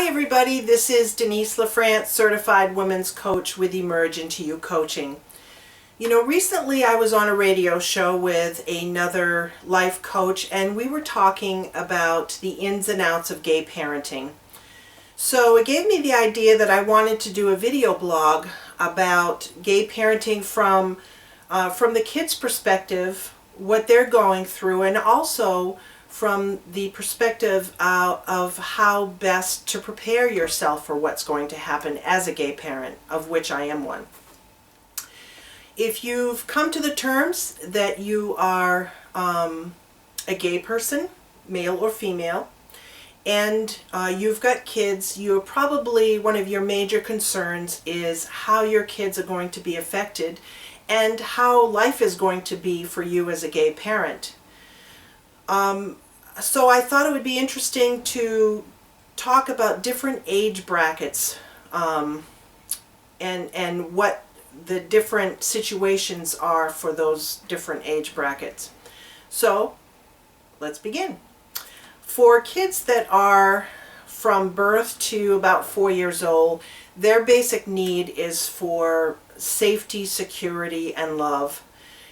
Hi everybody, this is Denise LaFrance, Certified Women's Coach with Emerge Into You Coaching. You know, recently I was on a radio show with another life coach and we were talking about the ins and outs of gay parenting. So it gave me the idea that I wanted to do a video blog about gay parenting from the kids' perspective, what they're going through, and also from the perspective of how best to prepare yourself for what's going to happen as a gay parent, of which I am one. If you've come to the terms that you are a gay person, male or female, and you've got kids, you're probably, one of your major concerns is how your kids are going to be affected and how life is going to be for you as a gay parent. So I thought it would be interesting to talk about different age brackets and what the different situations are for those different age brackets. So let's begin. For kids that are from birth to about 4 years old, their basic need is for safety, security, and love.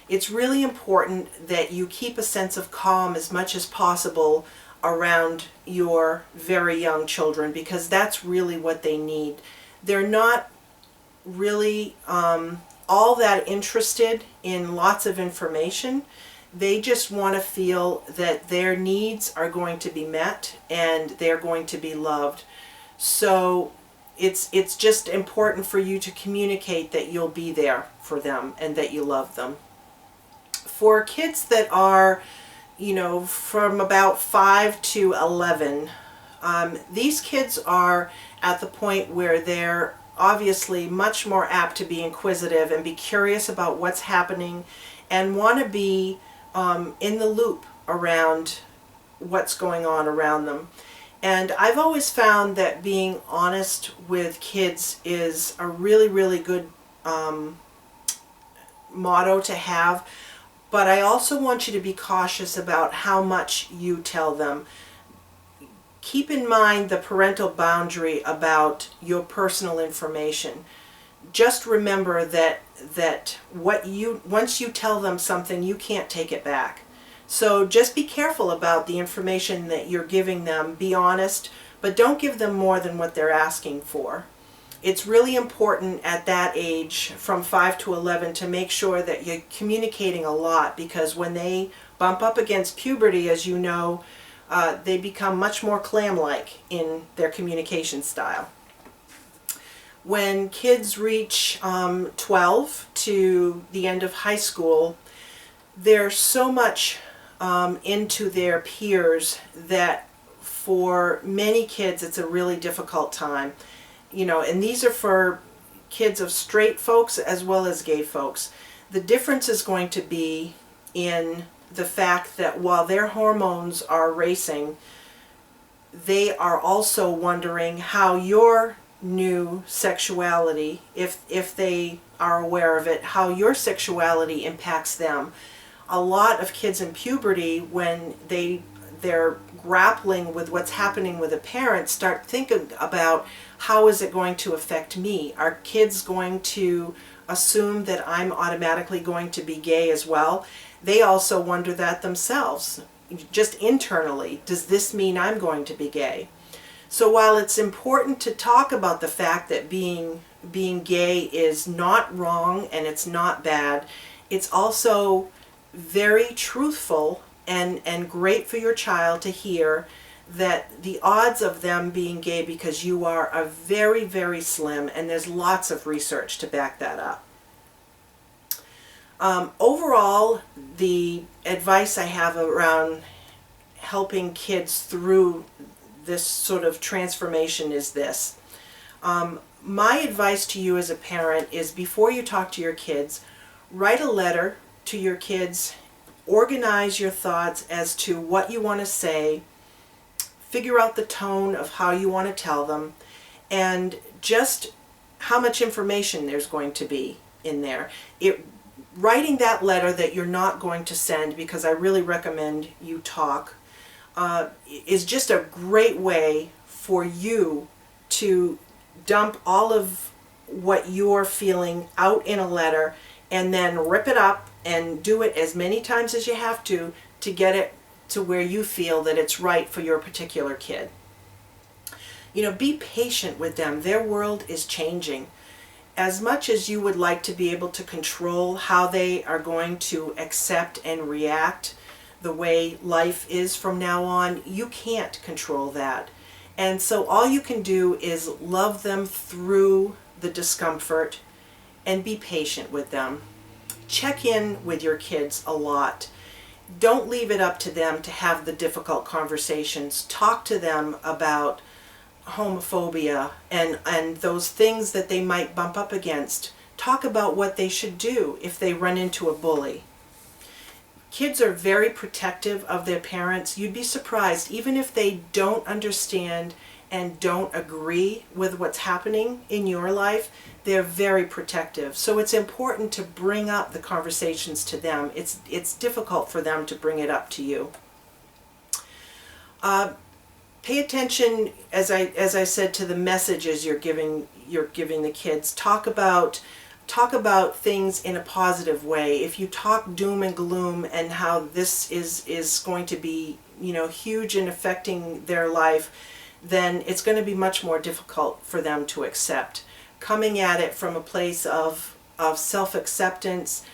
It's really important that you keep a sense of calm as much as possible around your very young children, because that's really what they need. They're not really all that interested in lots of information. They just want to feel that their needs are going to be met and they're going to be loved. So it's just important for you to communicate that you'll be there for them and that you love them. For kids that are, you know, from about 5 to 11, these kids are at the point where they're obviously much more apt to be inquisitive and be curious about what's happening and want to be in the loop around what's going on around them. And I've always found that being honest with kids is a really, really good motto to have. But I also want you to be cautious about how much you tell them. Keep in mind the parental boundary about your personal information. Just remember that once you tell them something, you can't take it back. So just be careful about the information that you're giving them. Be honest, but don't give them more than what they're asking for. It's really important at that age, from 5 to 11, to make sure that you're communicating a lot, because when they bump up against puberty, as you know, they become much more clam-like in their communication style. When kids reach 12 to the end of high school, they're so much into their peers that for many kids it's a really difficult time. You know, and these are for kids of straight folks as well as gay folks. The difference is going to be in the fact that while their hormones are racing, they are also wondering how your new sexuality, if they are aware of it, how your sexuality impacts them. A lot of kids in puberty, when they're grappling with what's happening with a parent, start thinking about, how is it going to affect me? Are kids going to assume that I'm automatically going to be gay as well? They also wonder that themselves, just internally. Does this mean I'm going to be gay? So while it's important to talk about the fact that being gay is not wrong and it's not bad, it's also very truthful and great for your child to hear that the odds of them being gay because you are very, very slim, and there's lots of research to back that up. Overall, the advice I have around helping kids through this sort of transformation is this. My advice to you as a parent is, before you talk to your kids, write a letter to your kids, organize your thoughts as to what you want to say, figure out the tone of how you want to tell them, and just how much information there's going to be in there. Writing that letter that you're not going to send, because I really recommend you talk, is just a great way for you to dump all of what you're feeling out in a letter and then rip it up and do it as many times as you have to get it to where you feel that it's right for your particular kid. You know, be patient with them. Their world is changing. As much as you would like to be able to control how they are going to accept and react the way life is from now on, you can't control that. And so all you can do is love them through the discomfort and be patient with them. Check in with your kids a lot. Don't leave it up to them to have the difficult conversations. Talk to them about homophobia and those things that they might bump up against. Talk about what they should do if they run into a bully. Kids are very protective of their parents. You'd be surprised, even if they don't understand and don't agree with what's happening in your life, they're very protective. So it's important to bring up the conversations to them. It's difficult for them to bring it up to you. Pay attention, as I said, to the messages you're giving the kids. Talk about things in a positive way. If you talk doom and gloom and how this is going to be, you know, huge in affecting their life, then it's going to be much more difficult for them to accept. Coming at it from a place of self-acceptance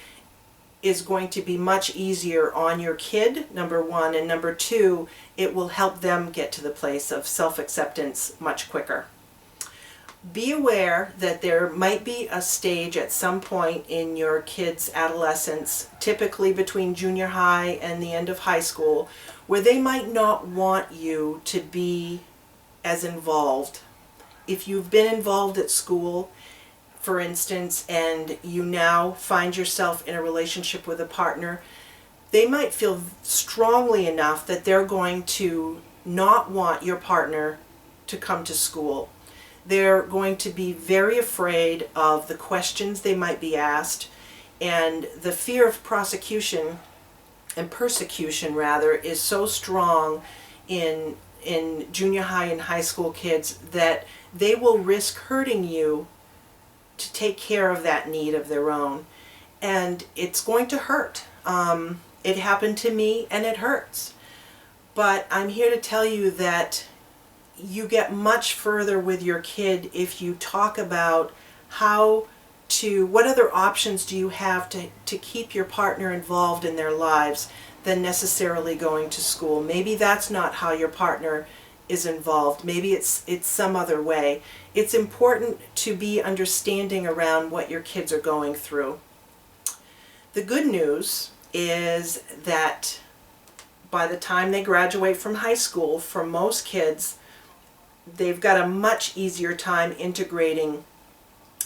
is going to be much easier on your kid, number one, and number two, it will help them get to the place of self-acceptance much quicker. Be aware that there might be a stage at some point in your kid's adolescence, typically between junior high and the end of high school, where they might not want you to be as involved. If you've been involved at school, for instance, and you now find yourself in a relationship with a partner, they might feel strongly enough that they're going to not want your partner to come to school. They're going to be very afraid of the questions they might be asked, and the fear of prosecution and persecution rather is so strong in junior high and high school kids that they will risk hurting you to take care of that need of their own. And it's going to hurt. It happened to me and it hurts. But I'm here to tell you that you get much further with your kid if you talk about what other options do you have to keep your partner involved in their lives than necessarily going to school. Maybe that's not how your partner is involved. Maybe it's some other way. It's important to be understanding around what your kids are going through. The good news is that by the time they graduate from high school, for most kids, they've got a much easier time integrating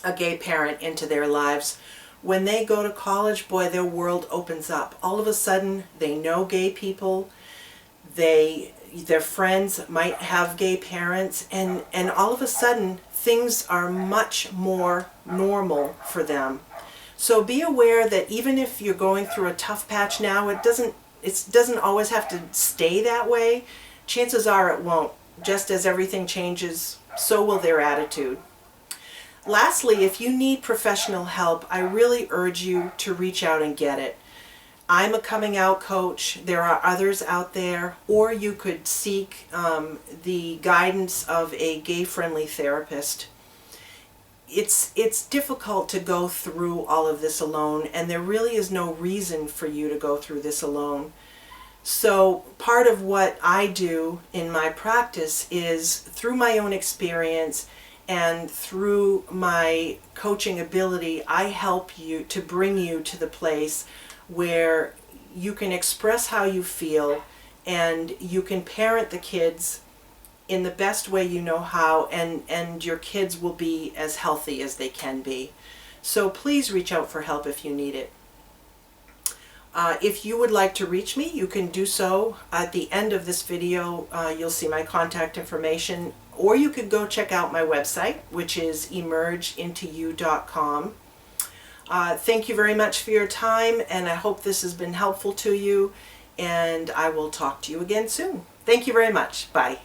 a gay parent into their lives. When they go to college, boy, their world opens up. All of a sudden, they know gay people. Their friends might have gay parents, and all of a sudden, things are much more normal for them. So be aware that even if you're going through a tough patch now, it doesn't always have to stay that way. Chances are it won't. Just as everything changes, so will their attitude. Lastly, if you need professional help, I really urge you to reach out and get it. I'm a coming out coach. There are others out there, or you could seek the guidance of a gay-friendly therapist. It's difficult to go through all of this alone, and there really is no reason for you to go through this alone. So part of what I do in my practice is, through my own experience and through my coaching ability, I help you to bring you to the place where you can express how you feel and you can parent the kids in the best way you know how, and your kids will be as healthy as they can be. So please reach out for help if you need it. If you would like to reach me, you can do so. At the end of this video, you'll see my contact information, or you could go check out my website, which is emergeintoyou.com. Thank you very much for your time, and I hope this has been helpful to you, and I will talk to you again soon. Thank you very much. Bye.